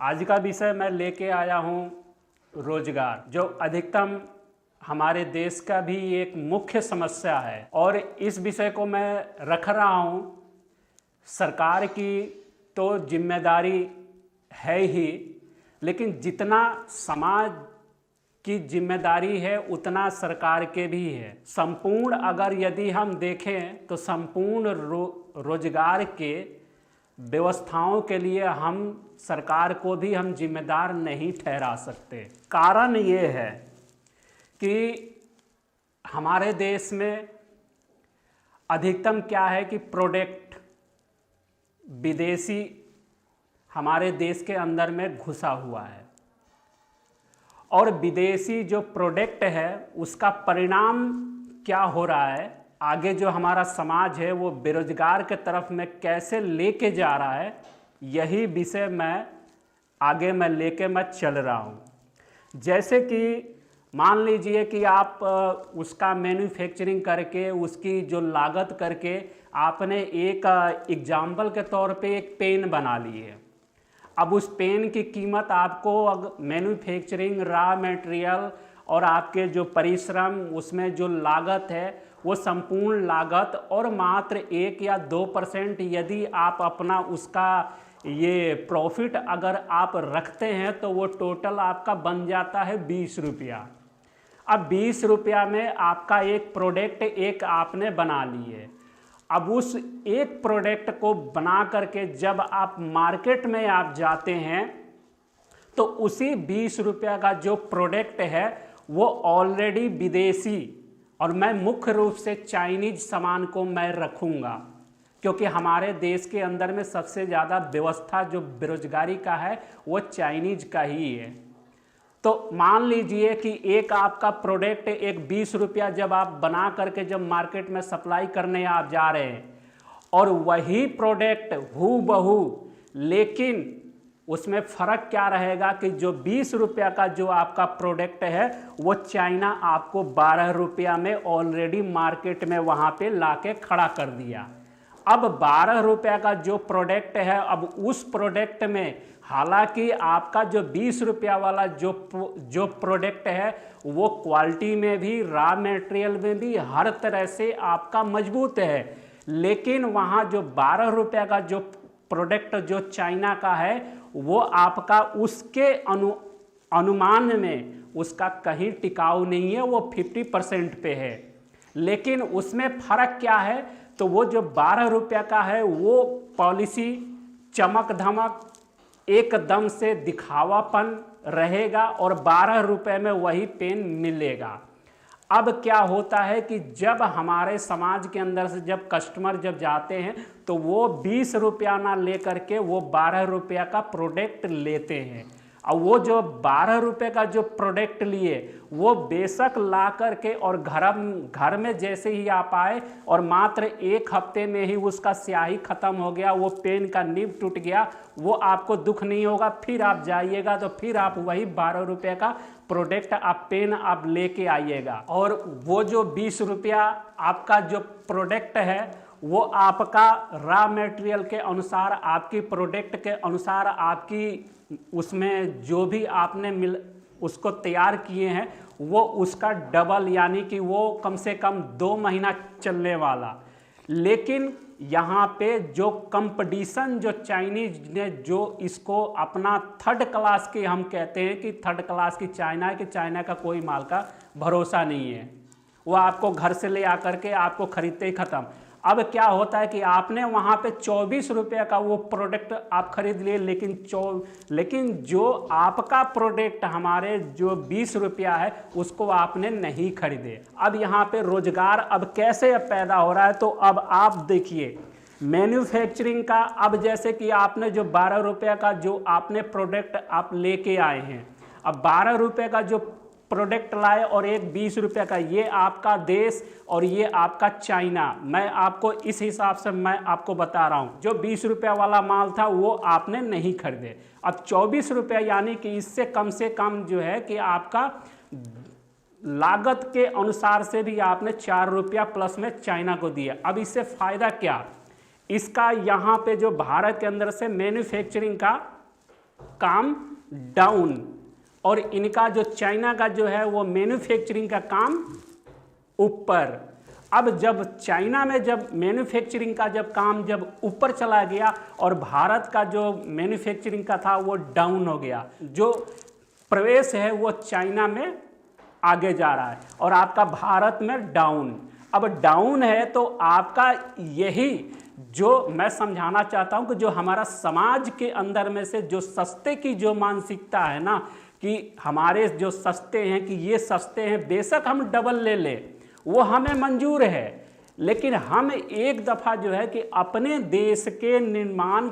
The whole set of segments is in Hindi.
आज का विषय मैं लेके आया हूँ रोजगार, जो अधिकतम हमारे देश का भी एक मुख्य समस्या है। और इस विषय को मैं रख रहा हूँ, सरकार की तो जिम्मेदारी है ही, लेकिन जितना समाज की जिम्मेदारी है उतना सरकार के भी है। संपूर्ण अगर यदि हम देखें तो संपूर्ण रोजगार के व्यवस्थाओं के लिए हम सरकार को भी हम जिम्मेदार नहीं ठहरा सकते। कारण ये है कि हमारे देश में अधिकतम क्या है कि प्रोडक्ट विदेशी हमारे देश के अंदर में घुसा हुआ है, और विदेशी जो प्रोडक्ट है उसका परिणाम क्या हो रहा है, आगे जो हमारा समाज है वो बेरोजगार के तरफ में कैसे लेके जा रहा है, यही विषय मैं लेके चल रहा हूँ। जैसे कि मान लीजिए कि आप उसका मैन्युफैक्चरिंग करके उसकी जो लागत करके आपने एक एग्जाम्पल के तौर पे एक पेन बना ली है। अब उस पेन की कीमत आपको मैन्युफैक्चरिंग, रॉ मटेरियल और आपके जो परिश्रम, उसमें जो लागत है वो संपूर्ण लागत और मात्र 1 या 2% यदि आप अपना उसका ये प्रॉफिट अगर आप रखते हैं तो वो टोटल आपका बन जाता है 20 रुपया। अब 20 रुपया में आपका एक प्रोडक्ट एक आपने बना ली है। अब उस एक प्रोडक्ट को बना करके जब आप मार्केट में आप जाते हैं तो उसी 20 रुपया का जो प्रोडक्ट है वो ऑलरेडी विदेशी, और मैं मुख्य रूप से चाइनीज सामान को मैं रखूँगा, क्योंकि हमारे देश के अंदर में सबसे ज़्यादा व्यवस्था जो बेरोजगारी का है वो चाइनीज का ही है। तो मान लीजिए कि एक आपका प्रोडक्ट एक 20 रुपया जब आप बना करके जब मार्केट में सप्लाई करने आप जा रहे हैं, और वही प्रोडक्ट हूबहू, लेकिन उसमें फ़र्क क्या रहेगा कि जो 20 रुपया का जो आपका प्रोडक्ट है वो चाइना आपको 12 रुपया में ऑलरेडी मार्केट में वहाँ पे लाके खड़ा कर दिया। अब 12 रुपया का जो प्रोडक्ट है, अब उस प्रोडक्ट में हालांकि आपका जो 20 रुपया वाला जो प्रोडक्ट है वो क्वालिटी में भी, रॉ मटेरियल में भी हर तरह से आपका मजबूत है, लेकिन वहाँ जो 12 रुपया का जो प्रोडक्ट जो चाइना का है वो आपका उसके अनुमान में उसका कहीं टिकाऊ नहीं है, वो 50% पे है। लेकिन उसमें फ़र्क क्या है, तो वो जो 12 रुपया का है वो पॉलिसी, चमक धमक, एकदम से दिखावापन रहेगा और 12 रुपये में वही पेन मिलेगा। अब क्या होता है कि जब हमारे समाज के अंदर से जब कस्टमर जब जाते हैं तो वो 20 रुपया ना लेकर के वो 12 रुपया का प्रोडक्ट लेते हैं। और वो जो 12 रुपये का जो प्रोडक्ट लिए वो बेशक ला करके और घर में जैसे ही आप आए और मात्र 1 हफ्ते में ही उसका स्याही ख़त्म हो गया, वो पेन का निब टूट गया, वो आपको दुख नहीं होगा। फिर आप जाइएगा तो फिर आप वही 12 रुपये का प्रोडक्ट आप पेन आप लेके आइएगा, और वो जो 20 रुपया आपका जो प्रोडक्ट है वो आपका रॉ मटेरियल के अनुसार, आपकी प्रोडक्ट के अनुसार, आपकी उसमें जो भी आपने उसको तैयार किए हैं वो उसका डबल, यानी कि वो कम से कम 2 महीना चलने वाला। लेकिन यहाँ पे जो कंपटीशन जो चाइनीज ने जो इसको अपना थर्ड क्लास की, हम कहते हैं कि थर्ड क्लास की चाइना है, कि चाइना का कोई माल का भरोसा नहीं है, वो आपको घर से ले आकर के आपको खरीदते ही ख़त्म। अब क्या होता है कि आपने वहाँ पे 24 रुपये का वो प्रोडक्ट आप खरीद लिए, लेकिन जो आपका प्रोडक्ट हमारे जो 20 रुपया है उसको आपने नहीं खरीदे। अब यहाँ पे रोजगार अब कैसे पैदा हो रहा है, तो अब आप देखिए मैन्युफैक्चरिंग का। अब जैसे कि आपने जो 12 रुपये का जो आपने प्रोडक्ट आप लेके आए हैं, अब 12 रुपये का जो प्रोडक्ट लाए और एक 20 रुपये का, ये आपका देश और ये आपका चाइना। मैं आपको इस हिसाब से मैं आपको बता रहा हूँ, जो 20 रुपया वाला माल था वो आपने नहीं खरीदे। अब 24 रुपया, यानी कि इससे कम से कम जो है कि आपका लागत के अनुसार से भी आपने 4 रुपया प्लस में चाइना को दिया। अब इससे फ़ायदा क्या, इसका यहाँ पे जो भारत के अंदर से मैन्युफैक्चरिंग का काम डाउन, और इनका जो चाइना का जो है वो मैन्युफैक्चरिंग का काम ऊपर। अब जब चाइना में जब मैन्युफैक्चरिंग का जब काम जब ऊपर चला गया और भारत का जो मैन्युफैक्चरिंग का था वो डाउन हो गया, जो प्रवेश है वो चाइना में आगे जा रहा है और आपका भारत में डाउन। अब डाउन है तो आपका यही जो मैं समझाना चाहता हूं कि जो हमारा समाज के अंदर में से जो सस्ते की जो मानसिकता है ना, कि हमारे जो सस्ते हैं कि ये सस्ते हैं, बेशक हम डबल ले ले वो हमें मंजूर है, लेकिन हम एक दफ़ा जो है कि अपने देश के निर्माण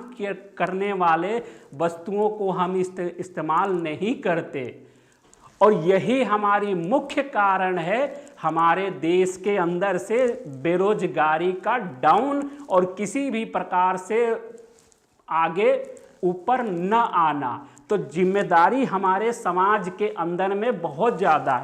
करने वाले वस्तुओं को हम इस्तेमाल नहीं करते। और यही हमारी मुख्य कारण है हमारे देश के अंदर से बेरोजगारी का डाउन और किसी भी प्रकार से आगे ऊपर न आना। तो जिम्मेदारी हमारे समाज के अंदर में बहुत ज़्यादा है।